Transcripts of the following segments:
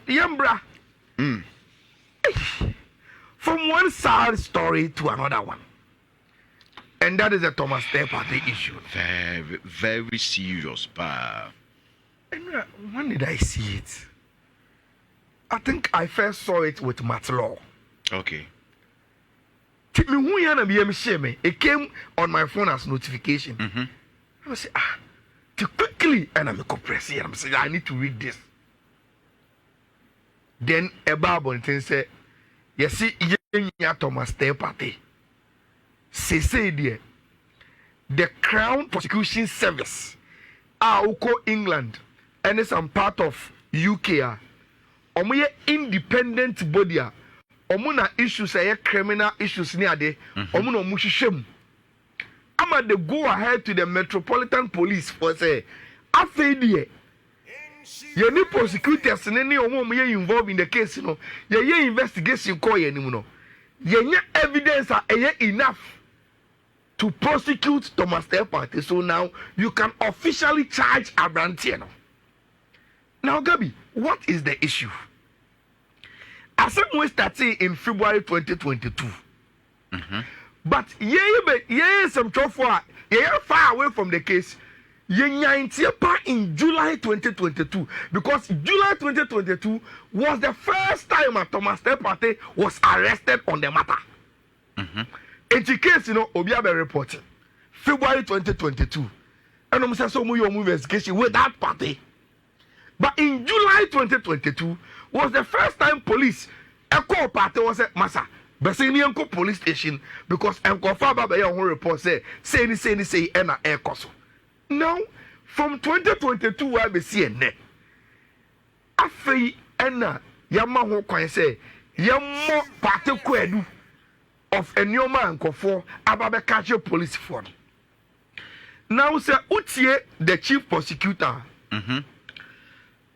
Yambra. From one sad story to another one. And that is the Thomas Partey issue. Very, very serious, pa. And when did I see it? I think I first saw it with Matt Law. Okay. It came on my phone as notification. I was too quickly, and I'm compressed here. I'm saying, I need to read this. Then a Bible said, you see, Thomas Partey. Say dear, the Crown Prosecution Service, England, and some part of UK, independent body, omuna issues criminal issues near there, omuna mushishem. Ama they go ahead to the Metropolitan Police for say, after you need prosecutors and any involved in the case, your investigation call you evidence are enough to prosecute Thomas Partey. So now you can officially charge Abrantieno. Now, Gabi, what is the issue? As we started in February 2022. But some trouble, far away from the case. In July 2022, because July 2022 was the first time Thomas Partey was arrested on the matter. In the case, Obiabe reported February 2022, and I'm saying so many investigation with that party. But in July 2022 was the first time police call Partey was a massa. Besinianko police station because Nkofaba be your report say and air coso. Now, from 2022, I be seeing ne. Afei, ena yama ho kwan say yamo Partey kwedu of a new man for ababe catch police for. Now, say utie the chief prosecutor,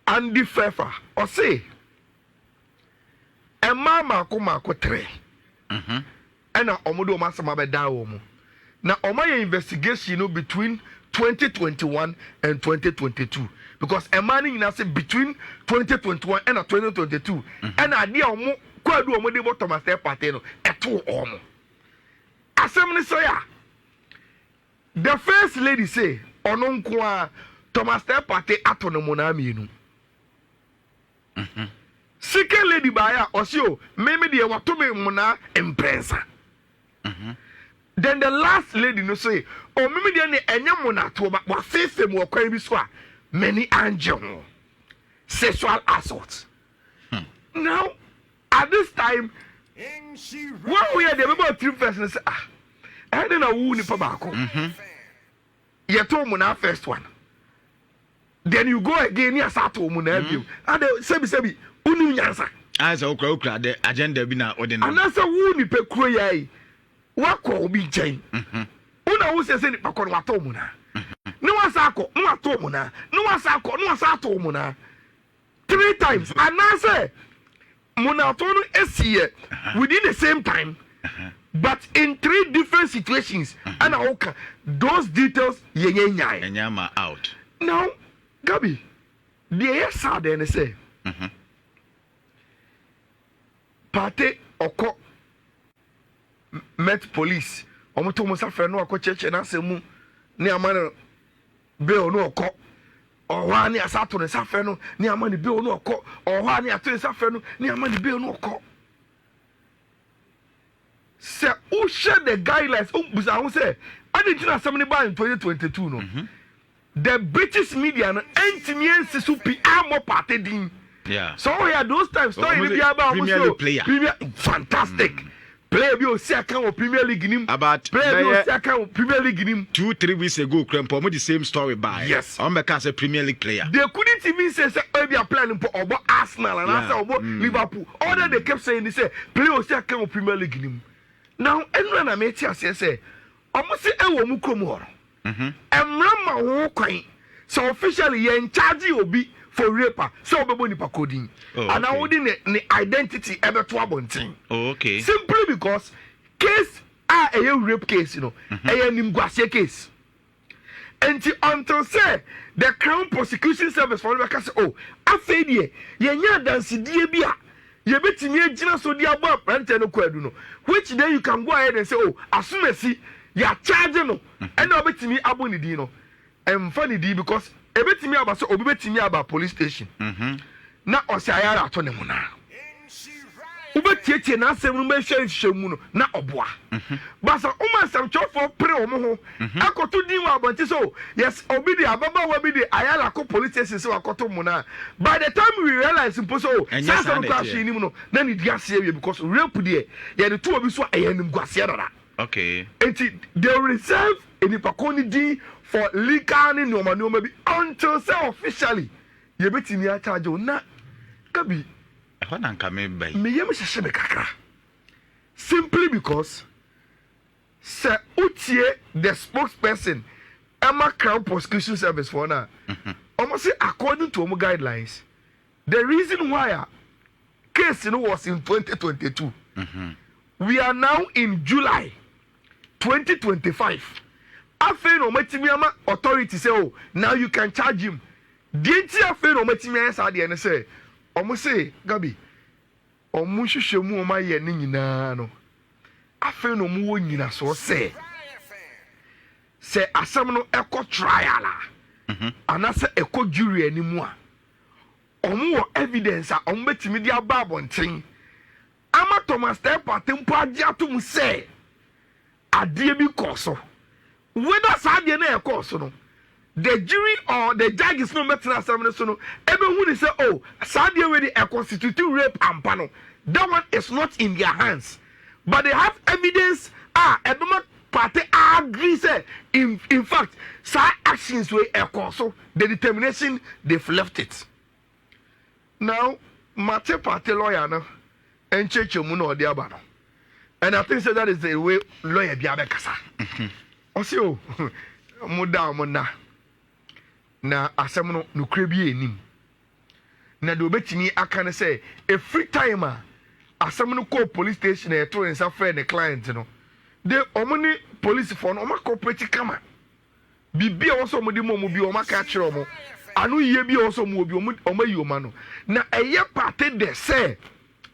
Andy Fefa, or say, a mama ko tre, ena omodo masama be da wo mu. Na omaya investigation between 2021 and 2022 because a man in say between 2021 and 2022 and idea omo kwadu omo de Thomas Partey no eto omo asem say the first lady say ono nko a Thomas Partey ato no mo na mienu second lady baya osio meme de wato me mo na imprensa then the last lady no say o mimi de ne enya monato ba wa fefe mo kwan bi so a many angel sexual assault. Now at this time when we are the about three persons I don't know who ni pa ba ko ye to mo na first one then you go again ya sato mo na bio and sebi unu nyansa as okra the agenda bi na ordinary anasa wu ni pe kuro yai wako obi chen una wo se ni pakọ no ato mu na ni wasa akọ no ato mu na ni wasa akọ no wasa ato mu na 3 times anase mu na ato no esiye within the same time but in 3 different situations and okay those details yenyenyae enyama out now Gabi the sad and say Partey oko met police omoto mo safre no akocheche na asemu ni amane be onu oko owa ni asato ne safre no ni amane be onu oko owa ni ato ne safre no ni amane be onu oko se who share the guidelines busa who say I didn't know somebody by in 2022 no the British media no entimiense su PR mo Partey din so yeah those times story be about Premier fantastic player bi o si account of Premier League nim about player bi o si account of Premier League nim 2-3 weeks ago Krempo the same story by yes on be say Premier League player they couldn't even say be a plan for obo Arsenal and also Liverpool all that they kept saying they say player o si account of Premier League nim now anyone na me tia say omo se e wo mu krom ho emra ma ho kwan so officially you in charge obi for raper so obebo nipa coding and now within the identity ebe to abontin okay simply because case a rape case you know nimguase case And until say the Crown Prosecution Service for the say, oh, I feel ye, yenya dance dear beer. You bet me a so dear Bob, no, which day you can go ahead and say, oh, as soon as see, you're charging no, and no bet me aboni dino. And funny D because a bit me about so obey me about police station. Now, or say I are on now. Ubetieti na asem no ma hwe nhwemu no na oboa basa uma asem chofo pre omo ho akoto din wa abonti so yes obi de ababa wa bi de Ayala ko police station so akoto mu na by the time we realize impo so sasa ko ahwe ni mu no na ni diase awie because rape de ye de to obi so ayenim guase dada okay enti they reserve any pakoni din for legal ni no ma bi until say officially ye betimi a charge na kabi simply because Sir Utie, the spokesperson, Emma Crown Prosecution Service for now, almost according to our guidelines, the reason why a case was in 2022. We are now in July 2025. After no matimiama authority say, oh, now you can charge him. Didn't you after no matimiama say and say? Almost say, Gabi, almost show more my yenina no. I feel no more in so say asam no echo trial, and I say echo jury anymore. More evidence are on bet media babon thing. Ama Thomas step at tempo say a dear because whether Sadia na course no. The jury or the judge is not making us so everyone say, oh, Saudi already a constitute rape and panel. That one is not in their hands. But they have evidence. Everyone party agree say in fact, side actions were a cause. So the determination they've left it. Now, Mate party lawyer now and church muno or the abano. And I think so that is the way lawyer biabe kasa. Also, muda mona. Na asem no nukre bi enim na de obetimi aka ne say every time asem no call police station e to nsa friend the client no de omoni police for no cooperate kama bibia also omodi mo bi o maka kire omo anu ye bi also mo bi omo yi oma no na eye party de say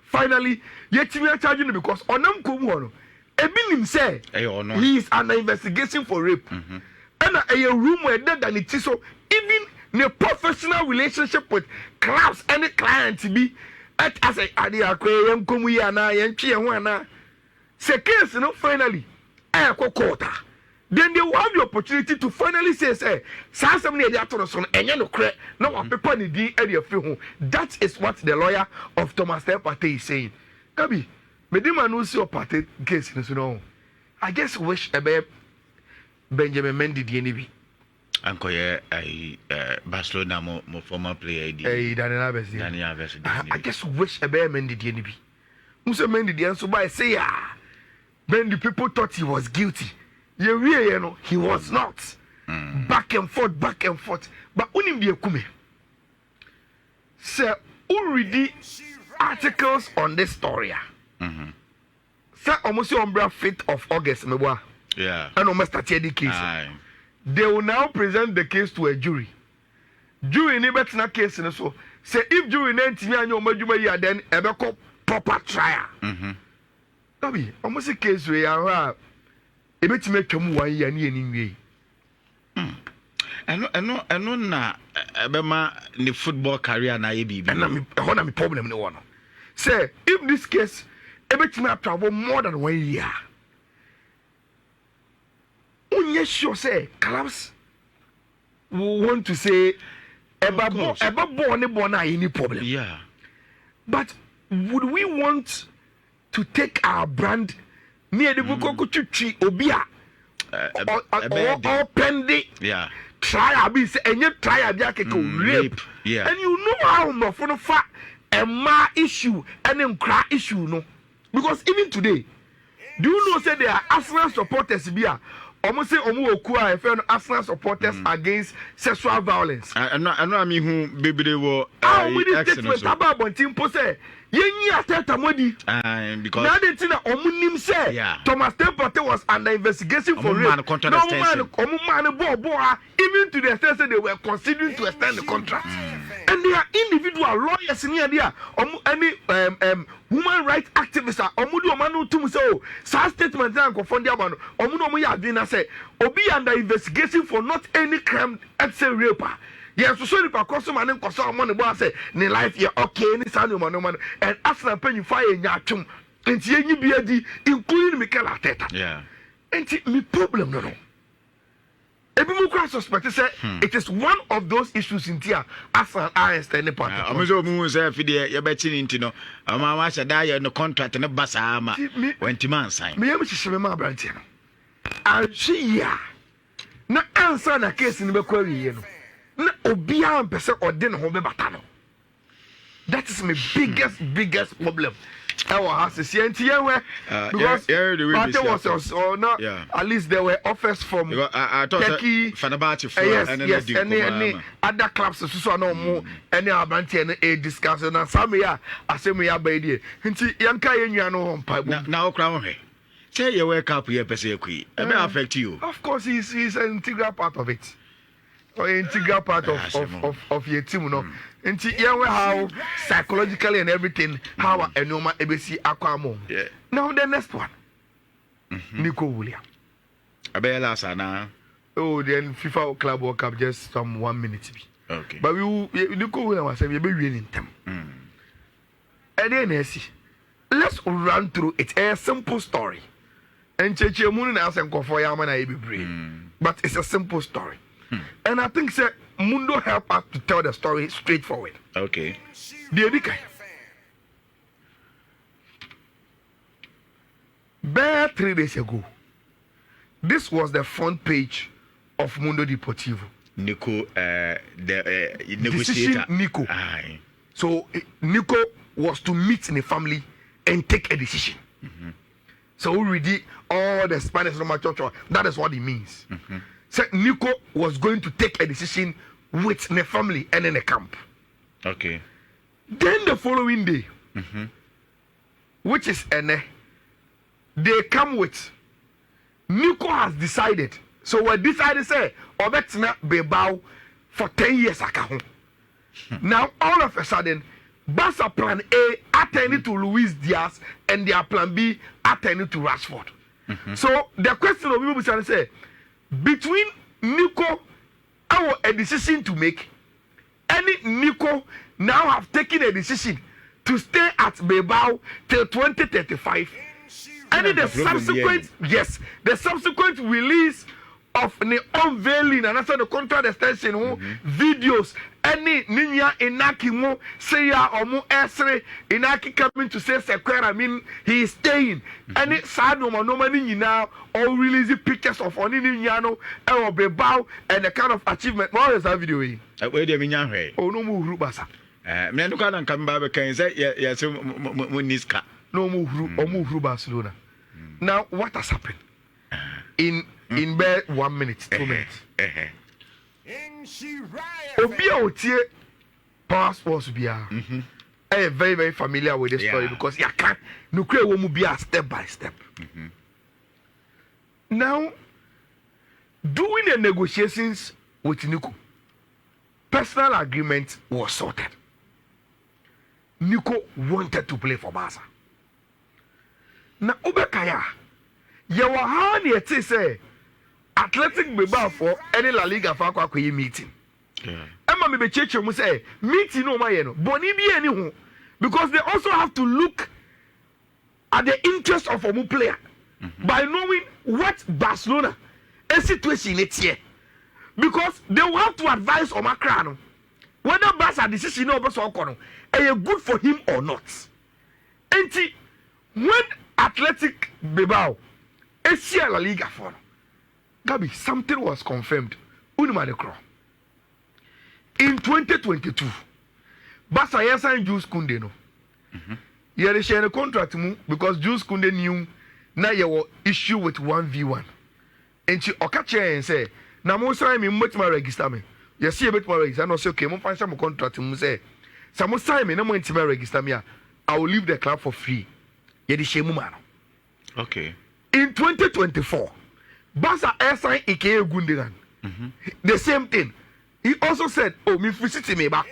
finally yetimi charge no because onam komu ho no ebi nim say he is under investigation for rape and a room where than it is so even the professional relationship with clubs and the client to be at as a idea young comuyana and chiana say case no finally quarter then they will have the opportunity to finally say something near the son and no credit no one paper the area film. That is what the lawyer of Thomas Partey is saying. Gabi medima no see your party case no I guess wish a Benjamin Mendy DNB. Uncle, Barcelona, more former player. Daniel Alves. I just wish a bear Mendy DNB. Musa Mendy the answer by say, when the people thought he was guilty, you know, he was not. Back and forth. But unim be a kume. Sir, who read the articles on this story? Sir, almost on 5th of August, Meboa. Yeah. And almost at the case. They will now present the case to a jury. Jury ni betina case in so. Say if jury nenti me anyo madwuma ya then ebeko proper trial. Abi, almost a case we are ebetime twam 1 year ni enwie. Eno na ebema ni football career na ye bibi. Na me problem ni one. Say if this case ebetime travel more than 1 year. Yes, sure say clubs want to say ever born any problem. Yeah. But would we want to take our brand near the Bukokuchi Obia or Pendi? Yeah. Try a bit and you try a jacket rape. Yeah. And you know how no for the fact a ma issue and then cry issue no. Because even today, do you know say there are Arsenal supporters here? almost say Omu friend Arsenal supporters against sexual violence. I know who baby they were we did statement about Bontim Pose. Yenyi ateta modi. Because now they think that Omunim say Thomas Partey was under investigation for rape. Even to the extent that they were considering to extend the contract. And they are individual lawyers in here. Any woman rights activists are Omudu Omanu Tum so such statement and confront Yamano. Omuno ya Dina say Obi under investigation for not any crime except rape. Yes, so the customer and customer money boss say ne life yeah okay any sound man and Arsenal pay you fire in yatum and yenyi biadi including Mikel Arteta. Yeah. And me problem no. Every more suspect say it is one of those issues in here Arsenal are extending part. I'm so moving say fi dey you bet into no. Ama say that no contract no basa ama when man sign. Me am hihye me ma branch no. And she ya. Na answer na case ni be query no. Na obia mpese ode ne ho be bata no. That is my biggest problem. Our house is here because Partey was or not. At least there were offers from Turkey, Fenerbahce, any other clubs. So no more any abranti a discussion and some ya asemi ya by the. Nti yanka yenyu no hom pa. Now crown he. Say you wake up here pese ekui. E may affect you. Of course he's an integral part of it. Or integral part of your team no. Nti how psychologically and everything how a normal ABC aquamo. Yeah. Now the next one. Nico William. Ayala sana. Oh, then FIFA Club World Cup just some 1 minute. Okay. But Nico William was saying we be winning them. And then let's run through it. A simple story. And Cheche Moon and Asen Kofo Yamana be brain. But it's a simple story. And I think sir Mundo help us to tell the story straightforward. Okay. Bare 3 days ago, this was the front page of Mundo Deportivo. Nico, the negotiator. Decision Nico. Aye. So Nico was to meet in the family and take a decision. So we read all the Spanish Roman Church. That is what it means. So Nico was going to take a decision with the family and in the camp. Okay. Then the following day, which is they come with Nico has decided. So we decided say Obetina Bebao for 10 years akaho. Now all of a sudden, Barca plan A attending to Luis Diaz and their plan B attending to Rashford. So the question of people will say between Nico and a decision to make, any Nico now have taken a decision to stay at Bilbao till 2035. And the subsequent, the subsequent release of the unveiling and after the contract extension videos, any Ninya Inaki mo say ya omu esre Inaki coming to say Sequer, I mean he is staying. Any sad no many now all release pictures of Oni Ninyano or Bilbao and the kind of achievement. What is that video? Where do you mean? Oh no more Rubasa. Me no can come back can say yes Muniska. No more Rubasa Barcelona. Now what has happened? In bed 1 minute, 2 minutes. Obia Otie Power Sports Bia. I'm very familiar with this story because you can't nuclear will be step by step. Now, doing the negotiations with Nico, personal agreement was sorted. Nico wanted to play for Barca. Now, Obekaya, you were hard yet say Athletic Bilbao for any La Liga for a meeting. Emma me be church mu say meeting no ma no boni bi any ho because they also have to look at the interest of a player by knowing what Barcelona a situation it's here because they will have to advise Omakra no whether Barca decision no so kono e good for him or not. Enti when Athletic Bilbao is La Liga for Gabi, something was confirmed. In 2022, Barca signed Jules Koundé no. He had shared a contract because Jules Koundé knew now you were issue with 1v1. and she okache and say na mo sign me much register me you see a bit more register no say okay mo find some contract mo say some sign me na mo intima register me I will leave the club for free ye di shemu man okay in 2024 Basa sign Ike Gundigan the same thing he also said oh me visit me back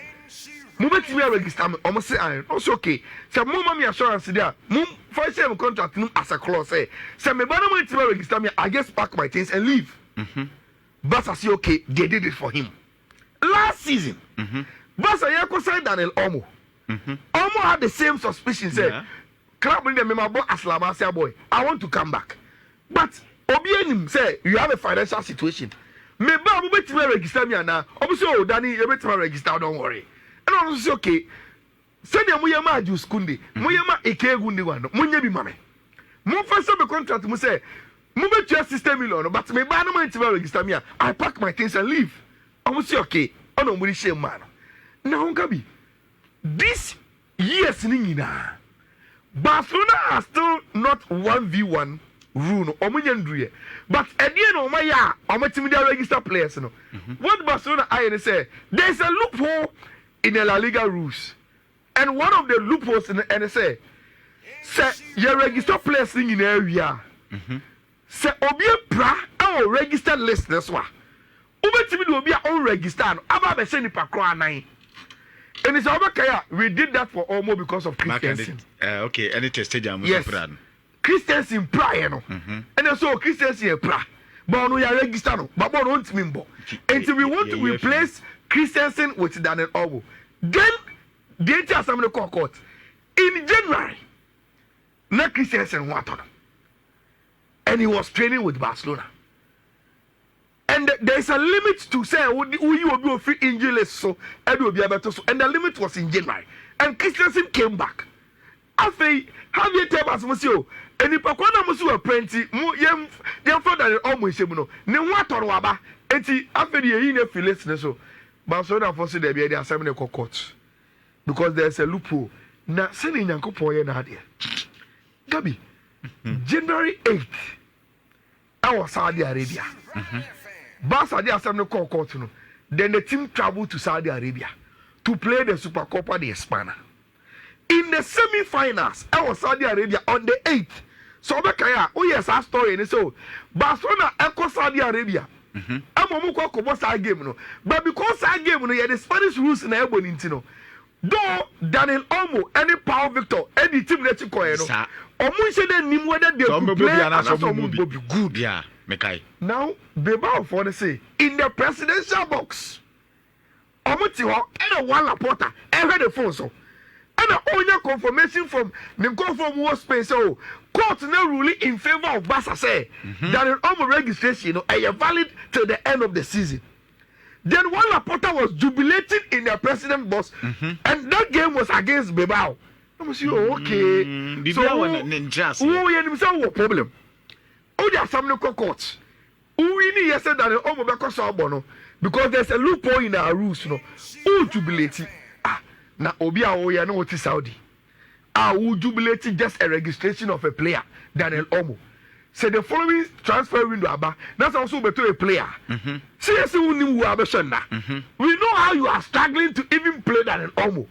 mo bet me register me almost say I also okay say mo ma me assurance there mo find some contract no as a clause say me ba na mo intima register me I just pack my things and leave Basa say okay they did it for him last season Basa Yako signed Daniel Omo Omo had the same suspicion say club bring them my boy Aslamasia boy I want to come back but Obienim say you have a financial situation me ba mo bet me register me na obviously oh Danny you bet me register don't worry and I say okay send them mo ma Juice Kunde mo ma Ike Gunde wan mo nya bi mame mo first up contract mo say mo bet you 60 million but me ba no man to register me I pack my things and leave I say okay ono mo shame man now Gabi this years ni nyina Barcelona are still not 1v1 rule omunye but at the end of my year omatimi dey register players no what Barcelona I say there's a loophole in the La Liga rules and one of the loopholes in the NSA say you register players in area say obi pra our registered list this one obatimi do obi on register no aba be say nipa kro anan and it's over kaya we did that for almost because of Christiansen okay any testage am yes. Christiansen pra no and so Christiansen pra but no ya register no but no ntimi mbo until we want to replace Christiansen with Daniel Obo then the entire assembly court in January na Christiansen what and he was training with Barcelona and there is a limit to say who you will be free injury list so and will be able to so and the limit was in January and Christiansen came back after have you tell us monsieur and if akwana musu apprenti mu yem for that almost no ne ho atoro aba enti after the yi na filet ne so Barcelona for say there be the assembly court because there's a loophole na say ni nyankopon ye na ade Gabi January 8th I was Saudi Arabia Barca the assembly court no then the team traveled to Saudi Arabia to play the Supercopa de España in the semi-finals I was Saudi Arabia on the 8th so bekaya oh yes our story and so Barcelona echo Saudi Arabia amomu ko boss our game no but because our game no yeah the Spanish rules na ebo nti no though Daniel Olmo any Paul Victor any team that you call no omu se dey nim whether they could play and so omu be good yeah mekai now Bilbao for the say in the presidential box omu ti ho and one Laporta and the phone so and only confirmation from the confirm was Spain so court now ruling in favor of Barca say that an Olmo registration is valid till the end of the season. Then one Laporta was jubilating in the president box and that game was against Bilbao. I was okay. So no problem. Oh, there are some local courts. We need yesterday that the Olmo because of Bono because there's a loophole in our rules. Who jubilating? Na obi a wo ya na oti Saudi who jubilate just a registration of a player Daniel Olmo say the following transfer window aba that's also better a player seriously we know how you are struggling to even play Daniel Olmo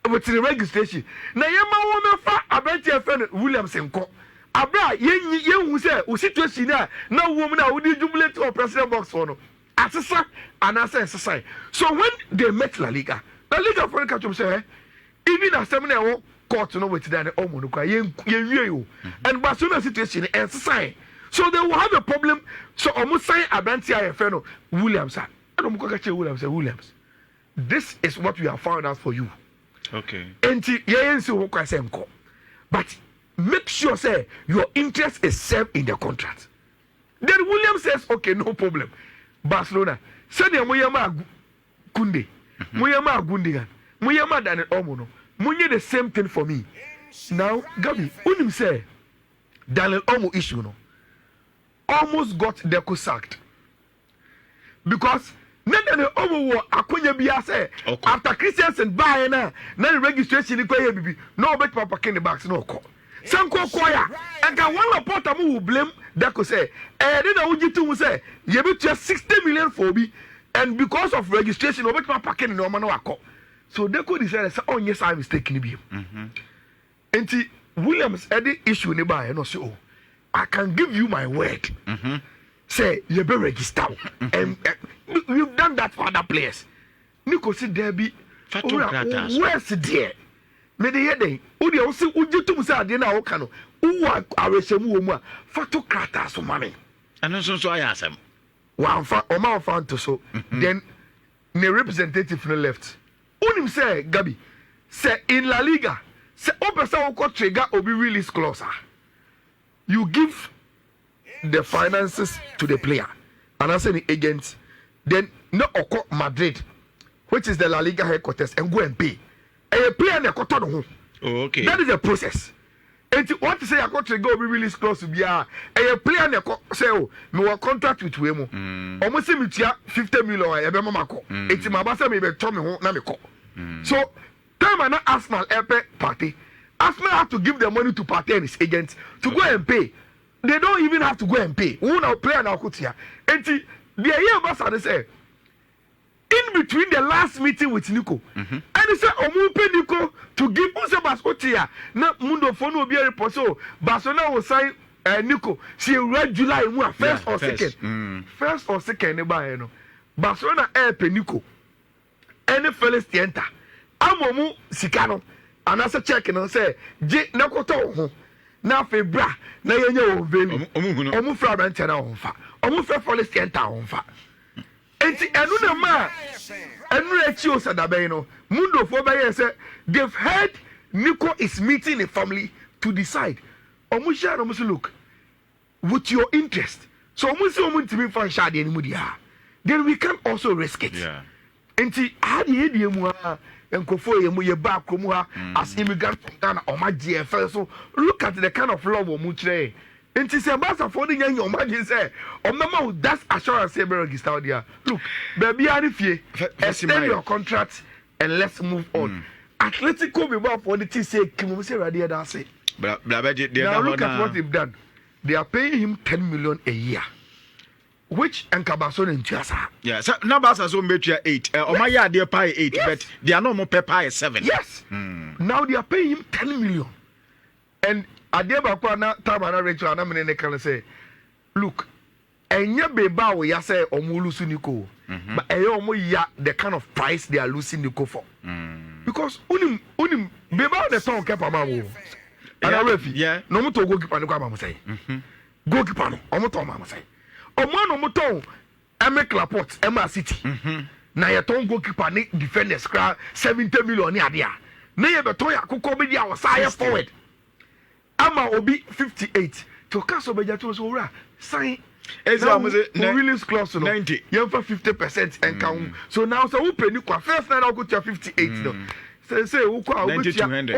with the registration na yema wo me fa abenti friend Williams nko abra yen hu say o situation na wo mu na wo di jubilate of president box for no asesa anasa so when they met La Liga for the catch say even as some na court no with Daniel Olmo no kwa yen and Barcelona situation and sign so they will have a problem so almost sign abranti IFN no Williams and Williams this is what we have found out for you okay and yen so wo kwa say nko but make sure say your interest is served in the contract then Williams says okay no problem Barcelona say dem yema Kunde Muyama Gundigan, Muyama Daniel Olmo no. Munye the same thing for me. Now, Gabi, unim say Daniel Olmo issue no almost got Deco sacked because Daniel Olmo wo akonya bia say after Christiansen buy na the registration ni bibi no bet papa ken the box no call. Sanko koya and can one Laporta mu blame that could say then I would to say you be just 60 million for me and because of registration over my packet no man no. So they could decide say oh yes I mistaken be and Williams had the issue nearby and say oh I can give you my word say you be register and we've done that for other players Nico see there be where's there me de yede wo de wo se ujitum say ade na wo ka no wo awesemu wo mu a fato krata so mame eno so ayasem wa fa o ma fa to so then the representative no left unim say Gabi say in La Liga say o person wo ko trigger obi release clause you give the finances to the player and I say the agent then no oko Madrid which is the La Liga headquarters and go and pay a player na koto no ho. Okay. That is the process. And what to say I got to go be release close to be a player na say oh me wa contract with we mo. Omo say me tia 50 million e be mama ko. Enti ma ba say me be to me ho na me ko. So time and Arsenal epe Partey. Arsenal have to give the money to Partey and his agents to go and pay. They don't even have to go and pay. Who now player na ko tia. Enti the year ambassador say in between the last meeting with Nico, and he said, "Omupe Nico to give us a baskotia." Na mundo phone will be a report. So Barcelona will sign Nico. She read July first or second. First or second, you know. Barcelona pay Nico. Any fellas enter. Amomu Sikano. And as a check and say, J Nakoto. Na febra na yenye o veni. Omu fra bantana onfa. Omu fra fellas enter onfa. Enti enu na ma enu echi o sadabe no mundo fo be say they've heard Nico is meeting a family to decide omu share no look with your interest so omu say omu ntimi fan shade ni mu dia then we can also risk it enti ade edie mu a enkofo ye mu ye ba kromu ha as immigrant from Ghana oma GFL so look at the kind of love omu kire Enti se ambassador for the young imagine say mama that's assurance say be register there. Look, baby are fie. Extend your contract and let's move on. Atletico Bilbao for the say Kim say radio that say. Now look at what they've done. They are paying him 10 million a year. Which Encabason in Tiasa. Yeah, so numbers are so better 8. My yard they pay 8, but they are no more pay 7. Yes. Now they are paying him 10 million. And Adeba Kwana Tamana Rachel and Amene can say, look, and ya beba we ya say omulu suniko, but omo ya the kind of price they are losing Nico for. Because unim beba the song kept amawo. And I refi, yeah, no moto goalkeeper no kwama say. Goalkeeper no, omo to mama say. Omo no moto Emek Laporte, Emma City. Na ya ton goalkeeper ni defenders cry 70 million ni adia. Na ye beto ya kokko be dia was forward. Ama obi 58 to caso beja to so ra sign release clause no 90 you for 50% and count so now so who pay you first now go to 58 no say who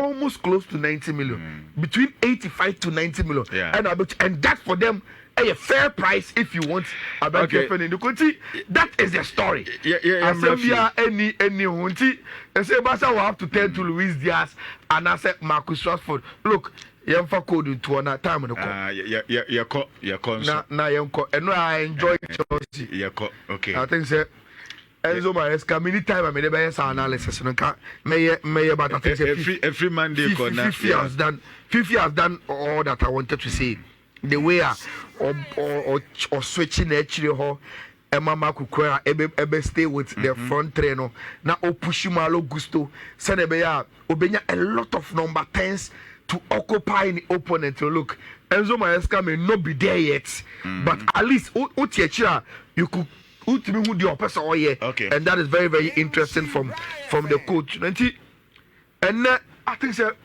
almost close to 90 million between 85 to 90 million and that for them a fair price if you want about your friend in the country. That is the story. Any hunty and say Basa will have to tell to Luis Diaz and I said Marcus Rashford look Yemfa code to an time in the call. And I enjoy Chelsea. Okay. I think say Enzo Maresca many time I made a better analysis and may but I think every Monday 50 has done all that I wanted to say. The way or switching actually ho Emma Kukura ebe stay with the front trainer now o push malo gusto send obenya a lot of number 10s to occupy the opponent. Look, Enzo Maresca may not be there yet, but at least you could ultimately who the person or okay. And that is very, very interesting from the coach. And I think the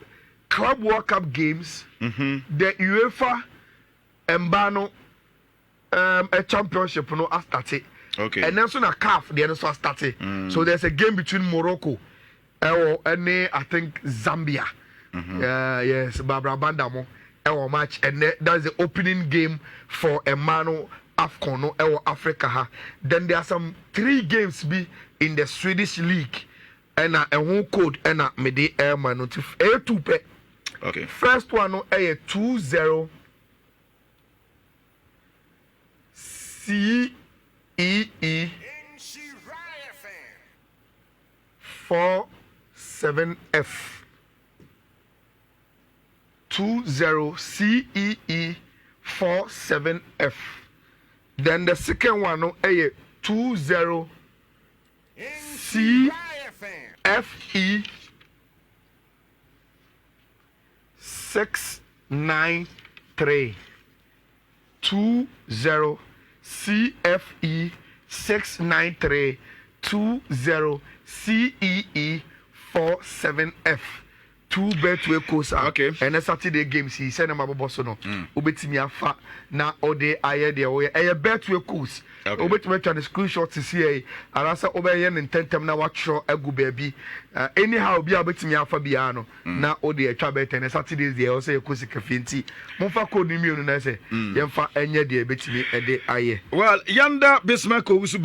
Club World Cup games, the UEFA Mbano a championship has started. Okay. And then soon a CAF the other one started. So there's a game between Morocco and I think Zambia. Yes, Barbara Bandamo our match and that's the opening game for Emano Afcon or Africa. Then there are some 3 games be in the Swedish league and a home code and a mede airman A2 pe. Okay. First one a 2-0 CEE 47F 20 CEE 47F. Then the second one no 20 CFE 693 20 CFE 693 20 CEE 47F. 2 Betway course. Okay. And a Saturday games he send them a boss no. Ubetimi afa na ode aye de we a Betway course. Ubetimi try the screenshot to see arasa obeye intentem na watcho agu baby. Anyhow bi ubetimi afa bia no na ode atwa bet and Saturdays dey also ekosi kafinti. Monfa code ni mi onu na say yemfa enye de betimi ede aye. Well, yanda Bismarck Owusu